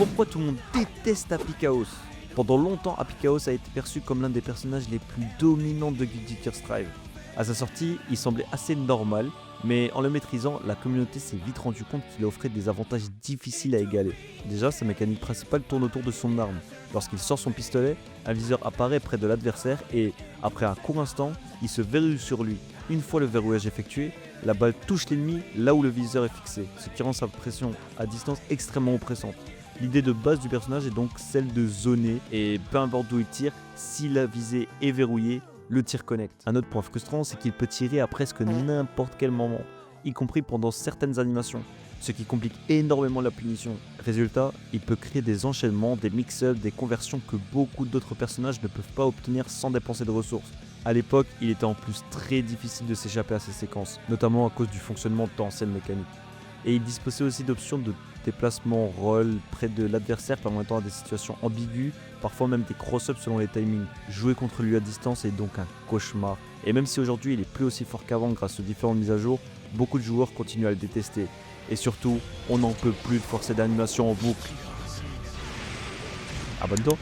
Pourquoi tout le monde déteste Happy Chaos? Pendant longtemps, Happy Chaos a été perçu comme l'un des personnages les plus dominants de Guilty Gear Strive. À sa sortie, il semblait assez normal, mais en le maîtrisant, la communauté s'est vite rendu compte qu'il offrait des avantages difficiles à égaler. Déjà, sa mécanique principale tourne autour de son arme. Lorsqu'il sort son pistolet, un viseur apparaît près de l'adversaire et, après un court instant, il se verrouille sur lui. Une fois le verrouillage effectué, la balle touche l'ennemi là où le viseur est fixé, ce qui rend sa pression à distance extrêmement oppressante. L'idée de base du personnage est donc celle de zoner et peu importe d'où il tire, si la visée est verrouillée, le tir connecte. Un autre point frustrant, c'est qu'il peut tirer à presque n'importe quel moment, y compris pendant certaines animations, ce qui complique énormément la punition. Résultat, il peut créer des enchaînements, des mix-ups, des conversions que beaucoup d'autres personnages ne peuvent pas obtenir sans dépenser de ressources. A l'époque, il était en plus très difficile de s'échapper à ces séquences, notamment à cause du fonctionnement d'anciennes mécaniques. Et il disposait aussi d'options de déplacement roll près de l'adversaire permettant à des situations ambiguës, parfois même des cross-ups selon les timings. Jouer contre lui à distance est donc un cauchemar. Et même si aujourd'hui il est plus aussi fort qu'avant grâce aux différentes mises à jour, beaucoup de joueurs continuent à le détester. Et surtout, on n'en peut plus de forcer d'animation en boucle. Abonne-toi.